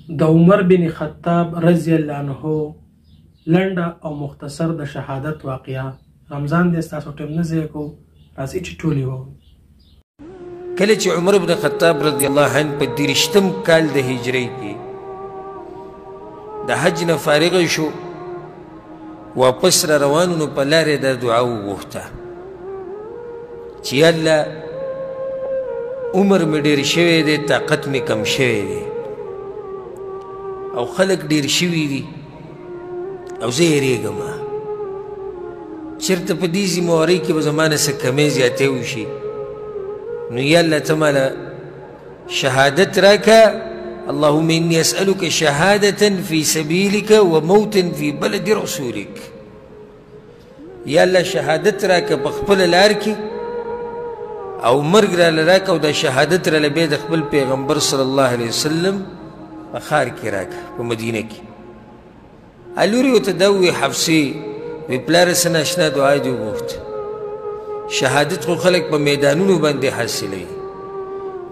د عمر بن خطاب رضی الله عنه لنډه او مختصر د شهادت واقعه. رمضان دې ستاسو ټیم نه ضایع کوو، راځئ چې ټول یې ووایو. کله چې عمر بن خطاب رضی الله عنه په 30 کال د هجرۍ کې د حج نه فارغ شو، واپس را روانو، نو په لارې دا دعا وغوښته چې یا الله عمر مې ډېر شوی دی، طاقت مې کم شوی دی او خلک ډېر شوي دي او زه یېرېږم چېرته په دې ذمهوارۍ کې به زما نه څه کمې زیاتې وشي، نو یا الله ته ماله شهادت راکه. اللهم إني أسألك شهادة في سبيلك وموتا في بلد رسولك. یا الله شهادت راکه په خپله لار کې او مرګ راله راکه او دا شهادت راله بیا د خپل پیغمبر صلی الله علیه وسلم په ښار کې راکه، په مدینه کې. الورې ورته دا ووایي حفصې، وی پلاره څه ناشنا دعا دې وغوښته، شهادت خو خلک په میدانونو باندې حاصلوي،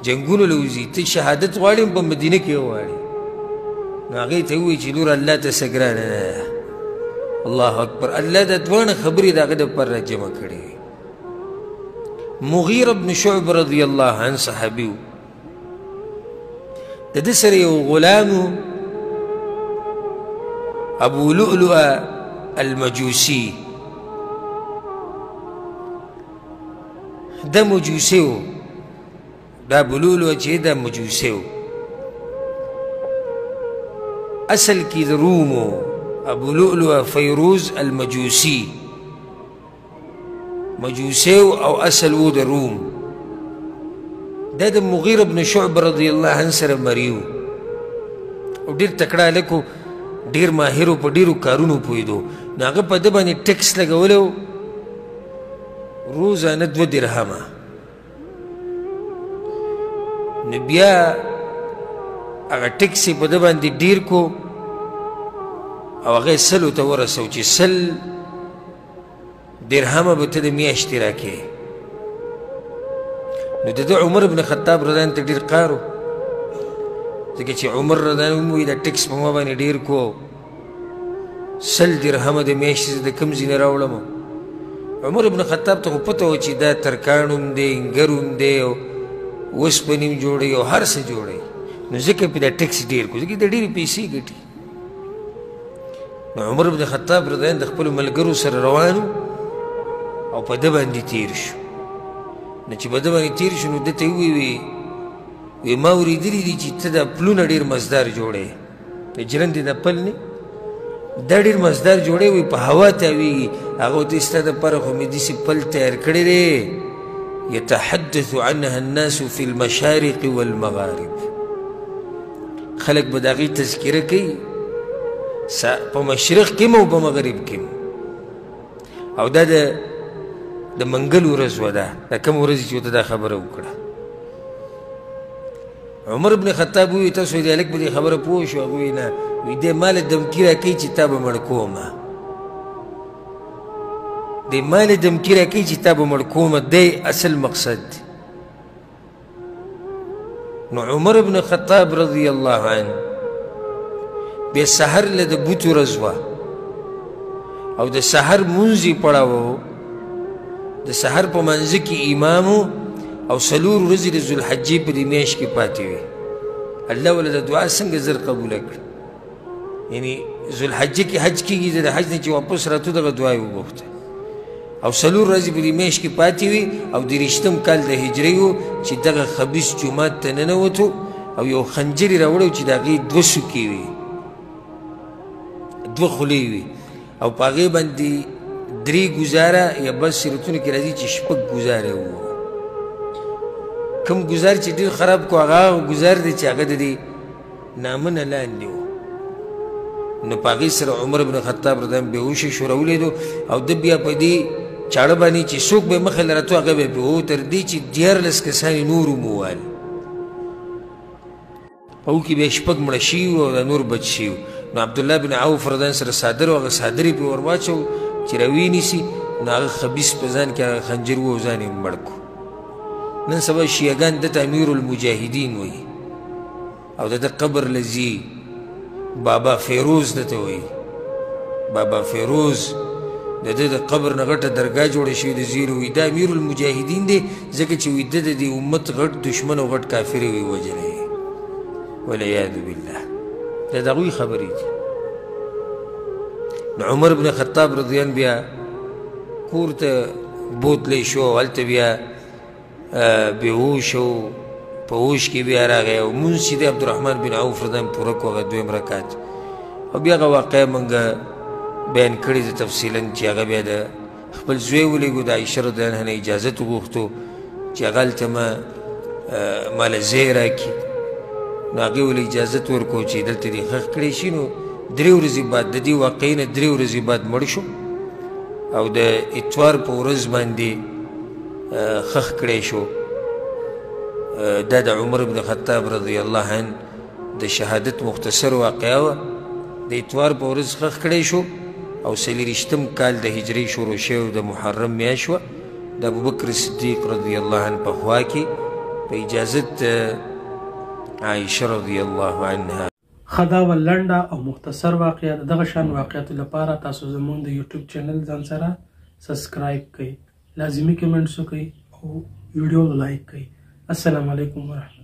جنګونو له وځي، ته شهادت غواړې په مدینه کې وغواړې. نو هغې ته ووایي چې لور الله ته څه ګرانه نه ده. الله اکبر. الله دا دواړه خبرې د هغه دپاره را جمع کړې وي. مغیره بن شعب رضی الله عنه صحابي و، د ده سره یو غلام و ابو لؤلؤ المجوسي. دا مجوسي و، دا ابو لؤلؤ چې دا مجوسي و، اصل کې د روم و. ابو لؤلؤ فیروز المجوسي مجوسي او اصل و د روم. دا د مغیره بن شعب رضی الله عنه سره مریو او ډېر تکړه هلک و، ډېر ماهر و، په ډېرو کارونو پوهېدو. نو هغه په ده باندې ټکس لګولی و، روزانه 2 درهمه. نو بیا هغه ټکس یې په ده باندې ډېر کو او هغه یې 100 ته ورسو چې 100 درهمه به ته د میاشتې راکې. نو د ده عمر بن خطاب رضی الله عنه ته ډېر قار و، ځکه چې عمر رضی الله عنه وایي دا ټکس په ما باندې ډېر کو، 100 درهمه د میاشتې زه د کوم ځای نه راوړم. عمر بن خطاب ته خو پته و چې دا ترکاڼ هم دی، انګر هم دی او اوسپنې هم جوړوي او هر څه جوړوي، نو ځکه پې دا ټکس ډېر کړو، ځکه د ډېرې پیسې ګټي. نو عمر بن خطاب رضی الله عنه د خپلو ملګرو سره روان او په ده باندې تیر شو. نو چې په ده باندې تیر شو، نو ده ته یې وی ما اورېدلي دي چې ته دا پلونه ډېر مزدار جوړوې، د جرندې دا پل نه دا ډېر مزدار جوړوې، وایي په هوا تاویږي. هغه ورته ستا دپاره خو مې داسې پل تیار کړی دی یتحدث عنها الناس في المشارق والمغارب. خلک به د هغې تذکره کوي په مشرق کې او په مغرب کې. او دا د منګل ورځ وه، دا کوم ورځ چې ورته دا خبره وکړه. عمر بن خطاب ووایي تاسو د هلک په دې خبره پوه شو؟ هغه وایي نه، وایي دی ماله دمکي راکوي چې تا به مړ کومه، دی ماله دمکي راکوي چې تا به مړ کومه، دی اصل مقصد. نو عمر بن خطاب رضی الله عنه بیا سحر له د بوت ورځ وه او د سحر مونځ یې پړاوه، د سحر په منځه کې امام او 4 ورځې د ذوالحجې په دې میاشت کې پاتې وي. الله وله د دعا څنګه زر قبوله کړه. یعنې ذوالحجې کې حج کېږي، د حج نه چې واپس راتو دغه دعا یې وغوښته او 4 ورځې په دې میاشت کې پاتې وي. او 30 کال د هجرۍ و چې دغه خبیث جومات ته ننوتو او یو خنجر یې راوړی و چې د هغې 2 سوکې وي، 2 خولې وي او په هغې باندې 3 ګزاره یا بس سیرتونو کې راځي چې 6 ګزاره وو. کوم ګزار چې ډېر خراب کو هغه ګزار دی چې هغه د دې نامه نه لاندې و. نو په هغې سره عمر بن خطاب رضی الله عنه بېهوشه شو، راولېدو او ده بیا په دې چاړه باندې چې څوک به مخې له راتلو هغه به بېهو، تر دې چې 14 کسان یې نور وموال. په هغو کې بیا 6 مړه شوي وو او دا نور بچ شوي وو. نو عبدالله بن عوف رضی الله عنه سره څادر و، هغه څادر یې پرې ور واچو چې راوینیسي، نو هغه خبیث په ځان کې هغه خنجر و او ځان یې مړ کړو. نن سبا شیعګان دته امیر المجاهدین وایي او د ده قبر لځي بابا فیروز دته وایي بابا فیروز د ده د قبر نه غټه درګاه جوړه شوې د زیرو وي دا امیر المجاهدین دی ځکه چې وي ده د دې امت غټ دشمن او غټ کافر وي وجلی والعیاذ بالله دا د هغوی خبرې دي نو عمر بن خطاب رضیان بیا کور ته بوتلی شو او هلته بیا بېهوش او په هوش کې بیا راغی او مونځ چې دی عبدالرحمن بن عوف رضیان پوره کړو هغه دویم رکعت او بیا هغه واقعه موږ بیان کړي ده تفصیلا چې هغه بیا د خپل زوی ولیږو د عایشه رضی الله عنها اجازت وغوښتو چې هغه هلته ماله ځای راکړي نو هغې ولې اجازت ورکړو چې دلته دې ښخ کړی شي نو 3 ورځې بعد د دې واقعې نه 3 ورځې بعد مړ شو او د اتوار په ورځ باندې ښخ کړی شو دا د عمر بن خطاب رضی الله عنه د شهادت مختصر واقعه وه د اتوار په ورځ ښخ کړی شو او 40 کال د هجري شروع شوی د محرم میاشت وه د ابوبکر صدیق رضی الله عنه په خوا کې په اجازت عایشه رضی الله عنها ښه دا وه لنډه او مختصر واقعه د دغه شان واقعاتو لپاره تاسو زموږ د یوټیوب چینل ځان سره سبسکرایب کړئ لازمي کمنټس وکړئ او ویډیو لایک کړئ السلام علیکم ورحمة